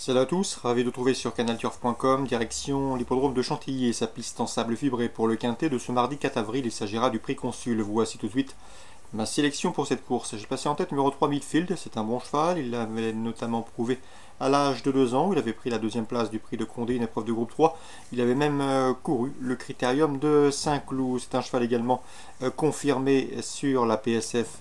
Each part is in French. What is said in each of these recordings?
Salut à tous, ravi de vous trouver sur canalturf.com, direction l'hippodrome de Chantilly et sa piste en sable fibré pour le quintet de ce mardi 4 avril. Il s'agira du prix Consul. Voici tout de suite ma sélection pour cette course. J'ai passé en tête numéro 3 Midfield, c'est un bon cheval, il l'avait notamment prouvé à l'âge de 2 ans, il avait pris la deuxième place du prix de Condé, une épreuve de groupe 3, il avait même couru le critérium de Saint-Cloud. C'est un cheval également confirmé sur la PSF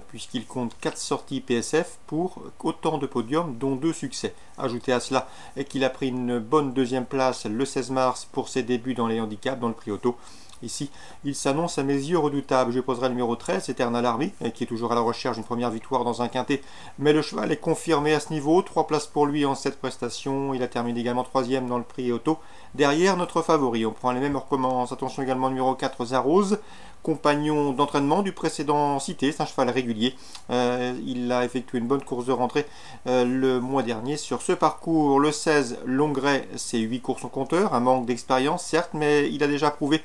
puisqu'il compte 4 sorties PSF pour autant de podiums dont 2 succès. Ajoutez à cela qu'il a pris une bonne deuxième place le 16 mars pour ses débuts dans les handicaps dans le prix auto. Ici, il s'annonce à mes yeux redoutable. Je poserai le numéro 13, Eternal Army, qui est toujours à la recherche d'une première victoire dans un quintet. Mais le cheval est confirmé à ce niveau. 3 places pour lui en cette prestation. Il a terminé également 3e dans le prix auto. Derrière notre favori, on prend les mêmes, on recommence. Attention également numéro 4, Zarose, compagnon d'entraînement du précédent cité. C'est un cheval régulier. Il a effectué une bonne course de rentrée le mois dernier. Sur ce parcours, le 16, Longray, c'est 8 courses en compteur. Un manque d'expérience, certes, mais il a déjà prouvé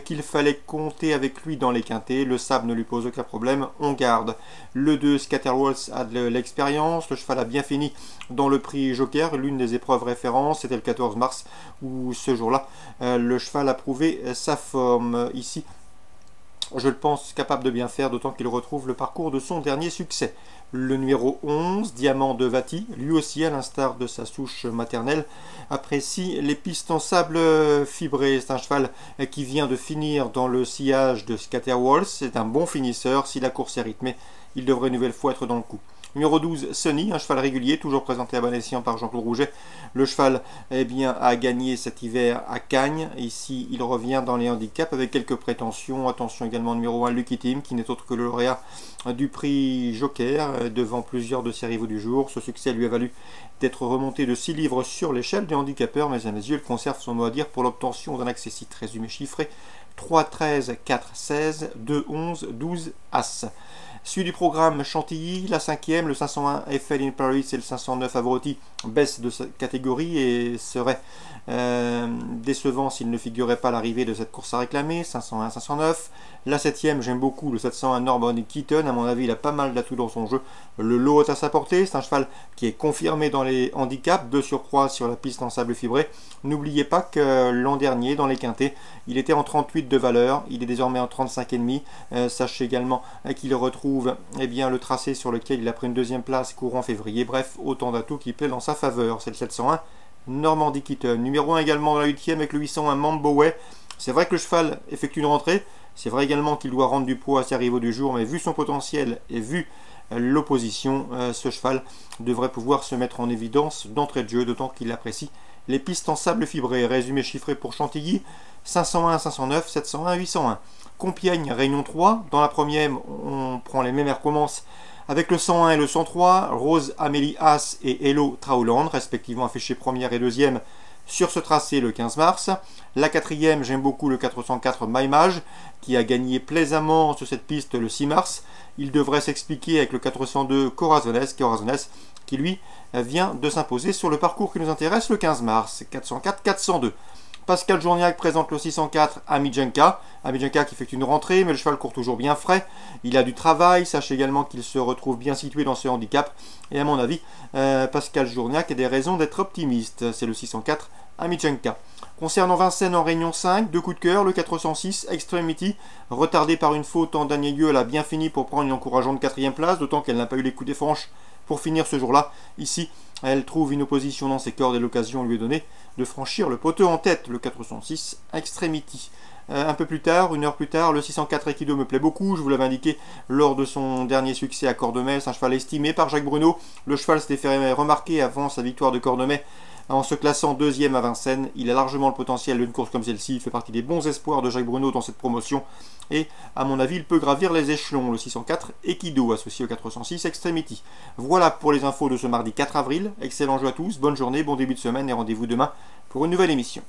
qu'il fallait compter avec lui dans les quintets. Le sable ne lui pose aucun problème, on garde. Le 2, Scatterwaltz, a de l'expérience. Le cheval a bien fini dans le prix Joker, l'une des épreuves références. C'était le 14 mars où ce jour-là, le cheval a prouvé sa forme. Ici, je le pense capable de bien faire, d'autant qu'il retrouve le parcours de son dernier succès. Le numéro 11, Diamant de Vati, lui aussi à l'instar de sa souche maternelle, apprécie les pistes en sable fibré. C'est un cheval qui vient de finir dans le sillage de Scatterwaltz. C'est un bon finisseur. Si la course est rythmée, il devrait une nouvelle fois être dans le coup. Numéro 12, Sunny, un cheval régulier, toujours présenté à bon escient par Jean-Claude Rouget. Le cheval a gagné cet hiver à Cagnes. Ici, il revient dans les handicaps avec quelques prétentions. Attention également numéro 1, Lucky Team, qui n'est autre que le lauréat du prix Joker, devant plusieurs de ses rivaux du jour. Ce succès lui a valu d'être remonté de 6 livres sur l'échelle des handicapeurs, mais à mes yeux, il conserve son mot à dire pour l'obtention d'un accessite. Résumé chiffré, 3, 13, 4, 16, 2, 11, 12, As. Suite du programme Chantilly, la 5e, le 501 Eiffel in Paris et le 509 Avroti baissent de catégorie et serait décevant s'il ne figurait pas l'arrivée de cette course à réclamer. 501, 509. La 7e, j'aime beaucoup le 701 Norman Keaton. À mon avis, il a pas mal d'atouts dans son jeu. Le lot est à sa portée. C'est un cheval qui est confirmé dans les handicaps, de surcroît sur la piste en sable fibré. N'oubliez pas que l'an dernier, dans les quintets, il était en 38 de valeur. Il est désormais en 35,5. Sachez également qu'il retrouve le tracé sur lequel il a pris une deuxième place courant février. Bref, autant d'atouts qui plaident en sa faveur. C'est le 701 Normandy Keaton. Numéro 1 également dans la 8e avec le 801 Mamboway. C'est vrai que le cheval effectue une rentrée. C'est vrai également qu'il doit rendre du poids à ses rivaux du jour, mais vu son potentiel et vu l'opposition, ce cheval devrait pouvoir se mettre en évidence d'entrée de jeu, d'autant qu'il apprécie les pistes en sable fibré. Résumé chiffré pour Chantilly, 501, 509, 701, 801. Compiègne, Réunion 3. Dans la première, on prend les mêmes et recommence avec le 101 et le 103, Rose Amélie As et Hello Trauland, respectivement affichés première et deuxième sur ce tracé le 15 mars. La 4e, j'aime beaucoup le 404 Maimage, qui a gagné plaisamment sur cette piste le 6 mars. Il devrait s'expliquer avec le 402 Corazones, qui lui vient de s'imposer sur le parcours qui nous intéresse le 15 mars. 404, 402. Pascal Journiac présente le 604 Amijenka. Amijenka qui fait une rentrée, mais le cheval court toujours bien frais. Il a du travail. Sachez également qu'il se retrouve bien situé dans ce handicap. Et à mon avis, Pascal Journiac a des raisons d'être optimiste. C'est le 604 Amijenka. Concernant Vincennes en Réunion 5, 2 coups de cœur, le 406 Extremity, retardé par une faute en dernier lieu, elle a bien fini pour prendre une encourageante 4e place, d'autant qu'elle n'a pas eu les coups des franches pour finir ce jour-là. Ici, elle trouve une opposition dans ses cordes et l'occasion lui est donnée de franchir le poteau en tête, le 406 Extremity. Un peu plus tard, 1 heure plus tard, le 604 Equido me plaît beaucoup. Je vous l'avais indiqué lors de son dernier succès à Cordemais. C'est un cheval estimé par Jacques Bruno. Le cheval s'était fait remarquer avant sa victoire de Cordemais en se classant 2e à Vincennes. Il a largement le potentiel d'une course comme celle-ci. Il fait partie des bons espoirs de Jacques Bruno dans cette promotion. Et à mon avis, il peut gravir les échelons. Le 604 Equido associé au 406 Extremity. Voilà pour les infos de ce mardi 4 avril. Excellent jeu à tous, bonne journée, bon début de semaine et rendez-vous demain pour une nouvelle émission.